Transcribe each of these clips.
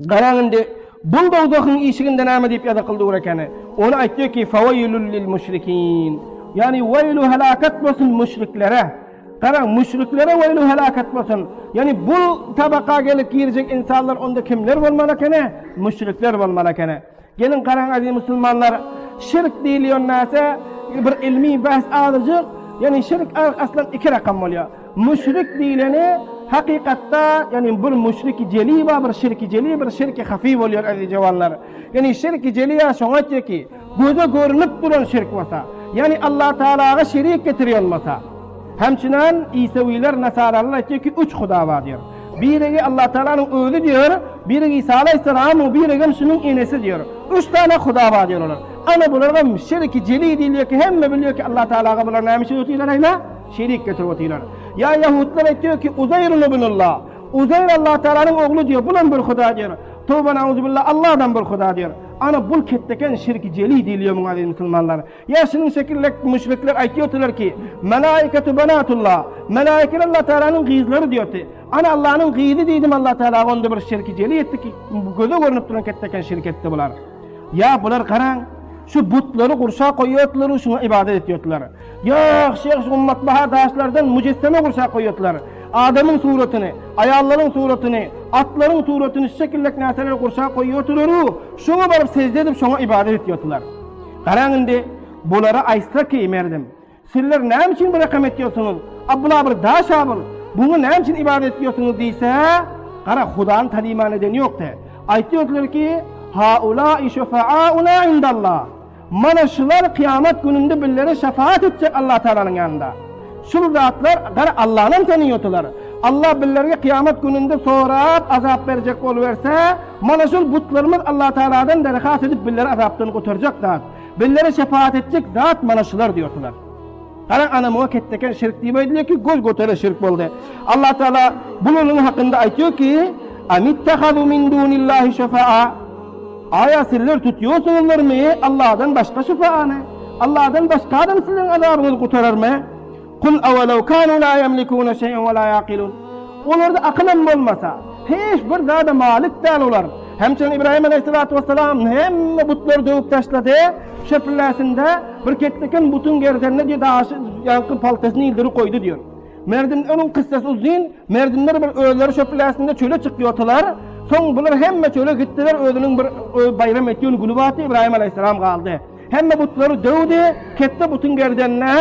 Garanginde bul dawdakın işiginde näme diýip ýada kıldyk ekeni. Onu aýtdy ki fawailul lil müşrikin. Yani waylu halakat bolsun müşriklere. Garang müşriklere waylu halakat bolsun. Yani bu tabaka gelip girecek insanlar onda kimler bolmaly ekeni? Müşrikler bolmaly ekeni. Gelin garang aziz musulmanlar, şirk diýilýän näse bir ilmi bahs alyjak. Yani şirk aslan iki rakam bolýar. Müşrik diýileni hakikatta yani bir müşrik-i celi var, bir şirk-i celi, bir şirk-i hafif oluyor aziz cavanlar. Yani şirk-i celiye şoňa ki göze görünüp duran şirk bolsa, yani Allah Teala'ga şerik getiriyor olmasa. Hemçinden İsaviler, Nasaralar aytıyor ki üç huda var diyor. Biri Allah Teala'nın özü diyor, biri İsa Aleyhisselam, biri şunun enesi diyor. Üç tane huda var diyorlar. Ana bunlar şirk-i celi diyor ki hem biliyor ki Allah Teala'ga bunlar näme şey ötüyorlar ayla? Şerik getiriyorlar. Ya Yahudiler diyor ki Uzeyr ibnullah. Uzeyr Allah Teala'nın oğlu diyor. Bunun bir huda diyor. Tövbe nauzubillah Allah'dan bir huda diyor. Ana bul ketteken şirk-i celi diliyor muazzez Müslümanlar. Ya şunun şekilde müşrikler aytıyorlar ki melaiketu banatullah. Melaikeler Allah Teala'nın gizleri diyor. Ana Allah'ın gizli dedim Allah Teala onda bir şirk-i celi etti ki göze görünüp duran ketteken şirk etti bular. Ya bular karan şu butları kurşa koyuyorlar, şuna ibadet ediyorlar. Ya şeyh ümmet bahadaşlardan mücesseme kurşa koyuyorlar. Adamın suretini, ayalların suretini, atların suretini şekillik näseler kurşa koyuyorlar. Şuna barıp secde edip şuna ibadet ediyorlar. Qaranginde bulara aýsa ki emerdim. Sizler näme için bu rakam ediyorsunuz? Abdullah bir daş abul. Bunu näme için ibadet ediyorsunuz diýse, qara Hudaň taliman eden ýokdy. Aýtýarlar ki haula'i şefa'auna indallah. Mana şular kıyamet gününde billere şefaat edecek Allah Teala'nın yanında. Şu zatlar Allah'ın tanıyorlar. Allah billerine kıyamet gününde sorat azap verecek oluverse, mana şu butlarımız Allah Teala'dan derhas edip billere azaptan kurtaracak zat. Billere şefaat edecek zat mana şular diyorlar. Karan ana muvaketteken şirk diýip ki göz götere şirk boldu. Allah Teala bunun hakkında aytıyor ki amittehadu min dunillahi şefa'a. Aya sizler tutuyorsunuzlar mı? Allah'dan başka şefaatine. Allah'dan başka adam sizin azabınızı kurtarır mı? Kul evelev kanu la yemlikune şey'en ve la yaqilun. Onlarda akılım olmasa, hiç bir zada malik değil olar. Hemçinin İbrahim Aleyhisselatü Vesselam hem butları dövüp taşladı, şöpülesinde bir kettikin butun gerdenine diye daşı yankı paltasını ildirip koydu diyor. Merdin onun kıssası uzun, merdinler bir ölüleri şöpülesinde çöle çıkıyorlar. Son bunlar hemme çöle gittiler, özünün bir bayram ettiğini günü batı İbrahim Aleyhisselam kaldı. Hemme butları dövdü, kette butun gerdenine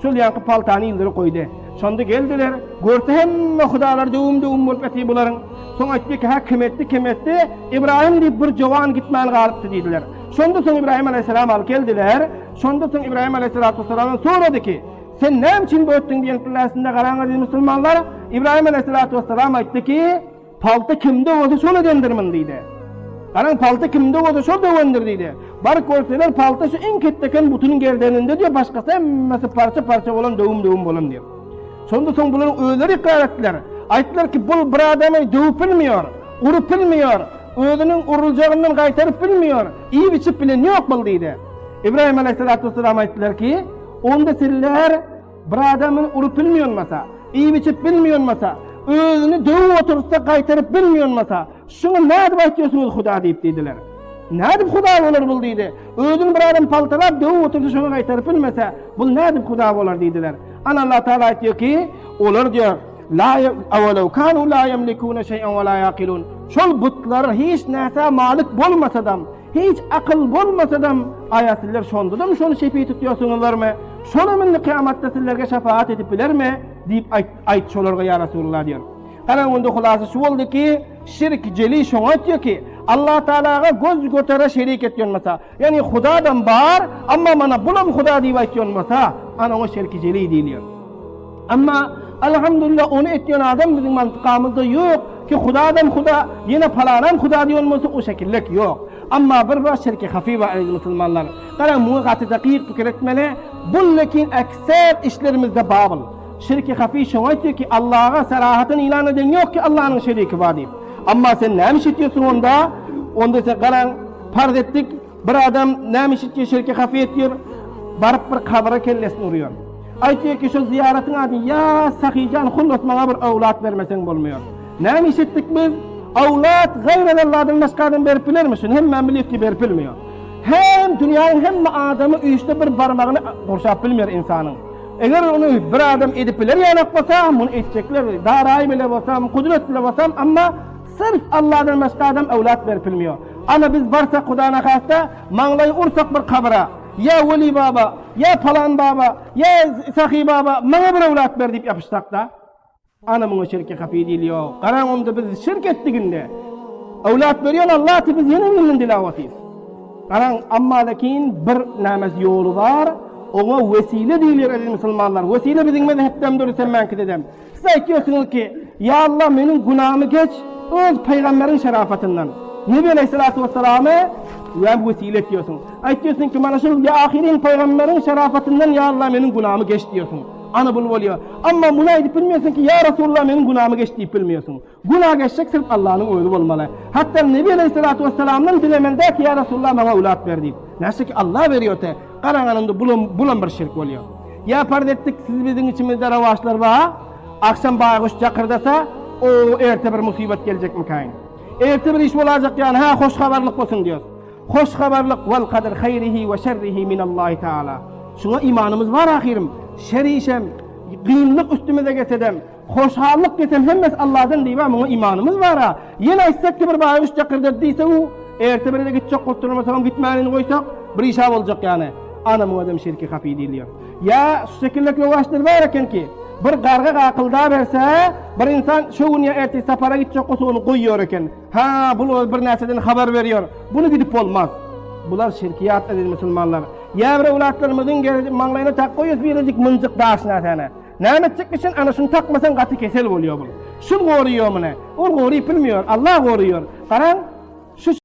şol yankı paltani ildirip koydu. Sonda geldiler, görse hemme hudalar dövüm bolup eti buların. Son aytdı ki ha kim etti, İbrahim deyip bir cavan gitmeli galıptı dediler. Sonda son İbrahim Aleyhisselam al geldiler, sonda son İbrahim Aleyhisselatü Vesselam'ın soradı ki sen näme için bu öttün diyen pillesinde qarаңыз Müslümanlar, İbrahim Aleyhisselatü Vesselam aytdı ki palta kimde olsa şöyle dendirmin deydi. Qarang palta kimde olsa şöyle dövendir deydi. Bar görseler palta şu en ketteken butunun gerdeninde diyor, başkası hemmesi parça olan dövüm bolan diyor. Sonda son bunların öğleri ikrar ettiler. Ayttılar ki bu bir adamı dövüp bilmiyor, urup bilmiyor, özünün urulacağından kaytarıp bilmiyor, iyi biçip bilen yok bul deydi. İbrahim Aleyhisselatü Vesselam ayttılar ki onda sizler bir adamın urup bilmiyor masa, iyi biçip bilmiyor masa, özünü dövüp otursa kaytarıp bilmiyor masa, şunu ne edip aytıyorsunuz Huda deyip dediler. Ne edip Huda olur bul deydi. Özünü bir adam paltalap dövüp otursa şunu kaytarıp bilmese, bu ne edip Huda olur dediler. Ana Allah Teala aytıyor ki, olur diyor, la evelev kanu la yemlikune şey'en ve la yaqilun. Şol butlar hiç nese malik bolmasadam, hiç akıl bolmasadam, ayasiller şonda da mı şonu şefi tutuyorsunuzlar mı? Şonu minni kıyamatta sizlerge şefaat edip biler mi? Deyip ayt şolarga ya Resulullah diyor. Karan onda hulası şu oldu ki, şirk celi şoňa diyor ki, Allah Teala'ga göz götere şerik etýänmasa, yani Hudadan bar, ama mana bulam Huda diýip aýtýanmasa, ana o şirk celi diýilýär. Amma elhamdülillah onu etýän adam bizim mantıkamızda yok ki Hudadan Huda, yine falanan Huda diýilmese o şekillik yok. Amma bir şirk-i hafif var aziz Müslümanlar. Qarang muğatı dakik fikir etmeli, bu lekin ekser işlerimizde babıl. Şirk-i hafif şoňa ki Allah'a sarahatın ilan eden yok ki Allah'ın şeriki var deyip. Amma sen näme işitiyorsun onda? Onda sen qarang farz ettik bir adam näme işitiyor şirk-i hafif etýär, barıp bir kabra kellesini uruyor. Aytýar ki şu ziyaretin ady ya sahijan hullas maňa bir awlat vermesen bolmaýar. Näme işitdik biz? Avlat gayrallardan başkadan berip bilir misin? Hem bilip ki berip bilmiyor. Hem dünyanın hem adamı üyüşte bir parmağını korşap bilmiyor insanın. Eğer onu bir adam edip bilir yanak basam, bunu edecekler. Daray bile basam, kudret bile basam ama sırf Allah'dan başka adam avlat verip bilmiyor. Ana biz varsak Kudana kasta, mağlayı ursak bir kabra. Ya Veli Baba, ya Falan Baba, ya Sahi Baba, bana bir avlat ver deyip yapışsak da. Ana bunu şirke kapıyı diliyor. Karanımda biz şirk ettiğinde. Avlat veriyor Allah biz yine bilin dilavatiyiz. Karan amma lakin bir namaz yolu var. Ona vesile değiller aziz Müslümanlar. Vesile bizim mezhepten doğrusu ben dedem. Siz aytıyorsunuz ki ya Allah benim günahımı geç öz peygamberin şerafetinden. Nebi Aleyhisselatü Vesselam'ı ya vesile diyorsun. Aytıyorsun ki bana şu ya ahirin peygamberin şerafetinden ya Allah benim günahımı geç diyorsun. Ana bunu oluyor. Ama buna edip bilmiyorsun ki ya Resulullah benim günahımı geç deyip bilmiyorsun. Günah geçecek sırf Allah'ın oğlu olmalı. Hatta Nebi Aleyhisselatü Vesselam'dan dilemelde ki ya Resulullah bana evlat ver deyip. Nasıl ki Allah veriyor te. Karananında bulan bir şirk oluyor. Ya farz ettik siz bizim içimizde revaçlar var. Akşam baykuş çakırdasa o erte bir musibet gelecek mi kayın? Erte bir iş olacak yani ha hoş haberlik olsun diyor. Hoş haberlik vel kader hayrihi ve şerrihi minallahi teala. Şuna imanımız var ahirim. Şerişem, kıyımlık üstümüze geçedem, hoşhallık geçem hemmes Allah'tan deyip ama imanımız var ha. Yine etsek ki bir baykuş çakırdı deyse o erte bir de gidecek kurtulmasak gitmeyenini koysak bir işav olacak yani. Anamın adam şirki kapıyı diliyor. Ya şu şekilde ulaştır verirken ki bir garga akılda verse bir insan şu gün ya ertesi safara gidecek olsa onu koyuyor eken. Ha bunu bir neseden haber veriyor. Bunu gidip olmaz. Bunlar şirkiyat aziz Müslümanlar. Ya bir evlatlarımızın mağlayına tak koyuyoruz birazcık mıncık dağışına sana. Ne edecekmişsin? Ana şunu takmasan katı kesel oluyor bunu. Şunu koruyor mu ne? O koruyup bilmiyor. Allah koruyor. Karan şu